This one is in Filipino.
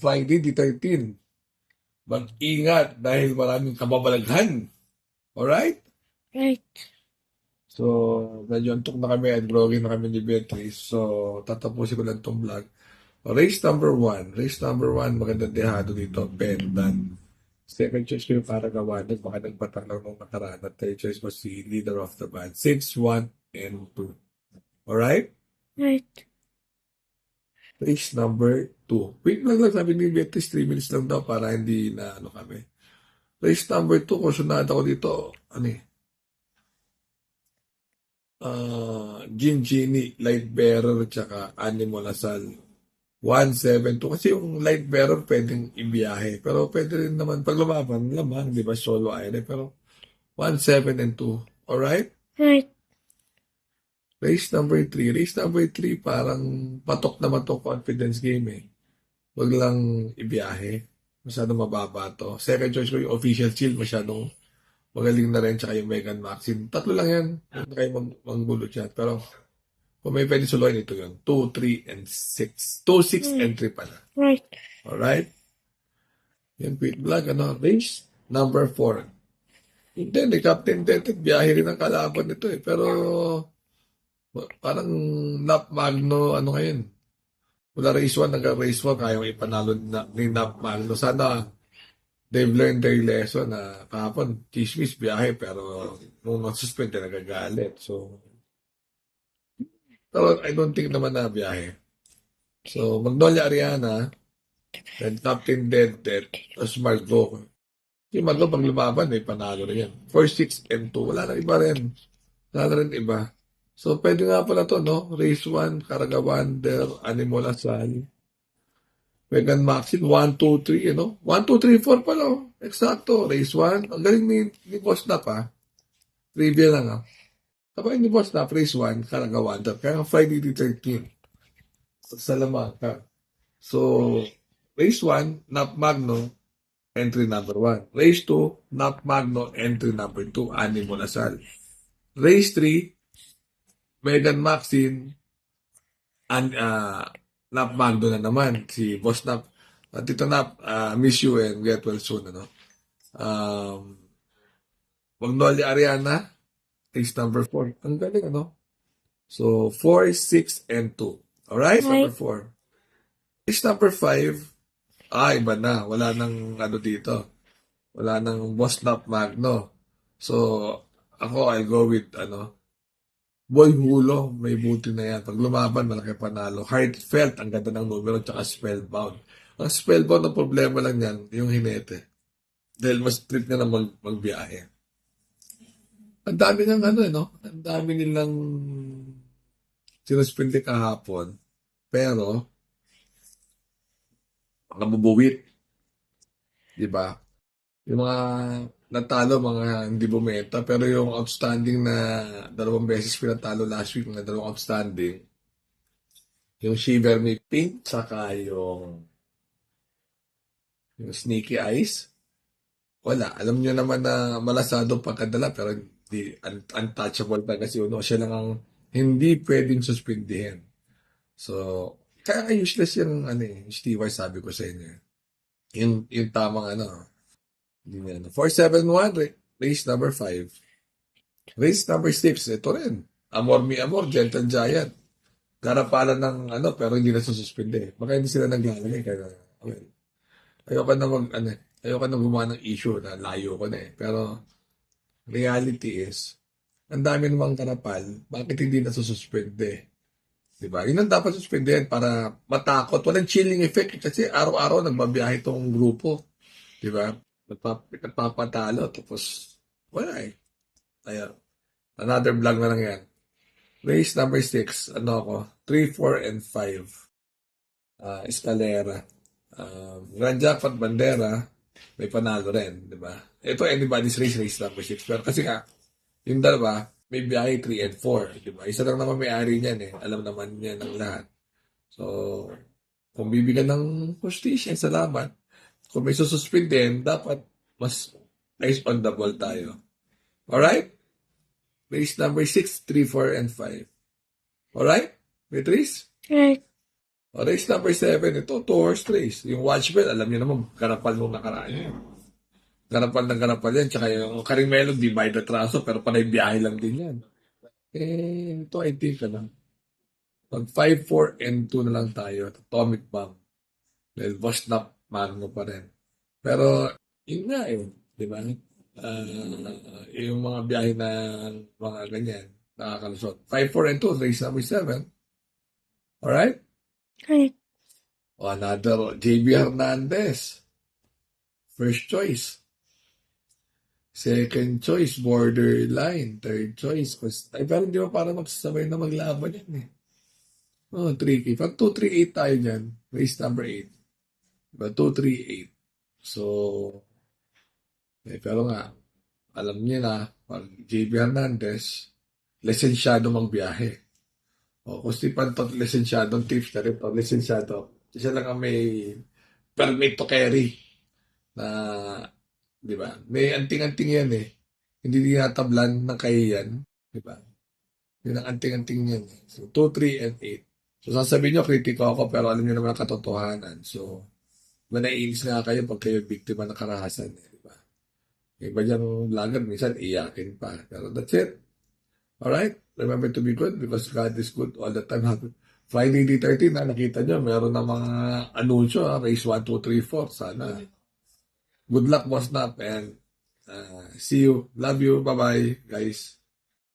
Friday the 13th. Mag-ingat dahil maraming kababalaghan. Alright? Right. So, medyo antok na kami at groggy na kami ni Beatrice. So, tatapusin ko lang itong vlog. Race number 1. Race number 1, magandang dehado dito. Pendan. Second choice ko yung Karagawanan. Baka nagbatang lang nung nakaraan. At third choice ko si leader of the band. 6, 1, and 2. Alright? Right. Race number 2. Wait lang sabi ni Beatrice, 3 minutes lang daw para hindi na ano kami. Race number 2, kursunada ko dito. Ano eh? Gin Genie, Light Bearer, tsaka Animal Asal. 172. Kasi yung Light Bearer pwedeng ibiyahe. Pero pwede rin naman pag lumaban, lamang, di ba? Solo aire. Pero 17 and 2. Alright? Right. Race number 3. Race number 3, parang patok naman to confidence game eh. Huwag lang ibiyahe. Masyadong mababa to. Second choice ko yung Official Chill. Masyadong magaling na rin. Tsaka yung Megan Maxine. Tatlo lang yan. Huwag na kayo mangbulot yan. Pero kung may pwede suluhin, ito yun. 2, 3, and 6. 2, 6, and 3 pala. Right. Alright? Yung quick vlog, ano? Race number 4. Hindi, Captain Tetet, biyahe rin ang kalaban nito eh. Pero parang Nap Magno, ano ngayon? Mula race 1 hanggang race 4, kaya ipanalo ni Nap Magno. Sana they've learned their lesson na kahapon, chismis, biyahe, pero nung nasuspend, nagagalit. So, pero I don't think naman na biyahe. So, Magnolia Ariana, then Captain Dead, tapos Margo. Si Margo, pag lumaban, panalo rin yan. 4, 6, and 2. Wala na iba rin. Wala na rin iba. So, pwede nga pala to, no? Race 1, Karagawander, Animal Asal, Megan Maxine, 1, 2, 3, 1, 2, 3, 4 pala, oh. Eksakto. Race 1. Ang galing ni Boss Nap, ha? Trivia lang, ha? Kapag ni Boss Nap, race 1, Karagawander. Kaya Friday the 13th. Salamanca. So, race 1, Nap Magno, entry number 1. Race 2, Nap Magno, entry number 2, Animal Asal. Race 3, Megan Maxine, and Nap Magno na naman, si Boss Nap. Tito Nap, miss you and get well soon, ano? Magnolia Ariana, race number 4. Ang galing, ano? So, 4, 6, and 2. Alright? Right. Number 4. Race number 5, iba na. Wala nang ano dito. Wala nang Boss Nap Magno. So, ako, I'll go with, Boy Hulo, may buti na yan. Pag lumaban, malaki panalo. Heartfelt, ang ganda ng numero, tsaka Spellbound. Ang Spellbound, ang problema lang yan, yung hinete. Dahil mas trip na magbiyahe. Ang dami ng Ang dami nilang sinuspindi kahapon. Pero, nabubuwit. Diba? Yung mga natalo, mga hindi bumenta. Pero yung outstanding na 2 beses pinatalo last week, na 2 outstanding, yung Shiver Me Pink, saka yung Sneaky Eyes, wala. Alam nyo naman na malasado pagkadala, pero di, untouchable talaga si Uno. Siya lang ang hindi pwedeng suspindihin. So, kaya useless yung Steve, sabi ko sa inyo. Yung tamang 471, race number 5. Race number 6, ito rin. Amor Mi Amor, Gentle Giant. Karapalan ng pero hindi na sususpinde. Baka hindi sila naglalagay. Kaya, well, ayoko na gumawa ng issue na layo ko na eh. Pero, reality is, ang dami namang karapal, bakit hindi na sususpinde? Diba? Yun ang dapat suspendihan para matakot. Walang chilling effect kasi araw-araw nagbabiyahe itong grupo. Diba? Nagpapatalo. Tapos, wala eh. Ayan. Another vlog na lang yan. Race number 6. 3, 4, and 5. Escalera. Grand Jackpot Bandera. May panalo rin. Diba? Ito anybody's race number 6. Pero kasi nga, yung dalawa, may biyahe 3 and 4. Diba? Isa lang naman may-ari niyan eh. Alam naman niya ng lahat. So, kung bibigyan ng hustisya, salamat. Kung may sususpendin, dapat mas eyes on the ball tayo. Alright? Race number 6, 3, 4, and 5. Alright? Beatrice? Right. O, race number 7, ito, 2-horse race. Yung Watchmen, alam niyo naman, garapan nung nakaraan yun. Garapan ng garapan yan. Tsaka yung Carimelo, di ba traso, pero panay biyahe lang din yan. Ito, I think, pag 5-4-2 na lang tayo, Atomic Bomb. Dahil boss na, magno pa rin. Pero, yun nga di ba? Yung mga biyahe na mga ganyan, nakakalusot. 5-4-2, race number 7. Alright? Right. O, another, JB Hernandez. First choice. Second choice, borderline. Third choice, pero hindi mo para magsasabay na maglaban yan eh. Oh, tricky. Pag 2-3-8 tayo dyan, race number 8. Diba? 2-3-8. So, pero nga, alam niya na, pag JB Hernandez, lisensyado magbiyahe. O, kung si Pantot, lisensyadong tips na rin to, lisensyado. Siya lang ang may permit to carry na, di ba? May anting-anting yan eh. Hindi tinatablan ng kahiyan. Di ba? Yun ang anting-anting yan eh. So, 2, 3, and 8. So, sasabihin nyo, kritiko ako, pero alam nyo naman ang katotohanan. So, manaiinis nga kayo pag kayo biktima ng karahasan. Eh, di ba? Iba dyan lagan, minsan iyakin pa. Pero that's it. Alright? Remember to be good because God is good all the time. Friday the 13, nakita nyo, meron na mga anunsyo, race 1, 2, 3, 4. Sana. Good luck, boss Nap, and see you. Love you. Bye-bye, guys.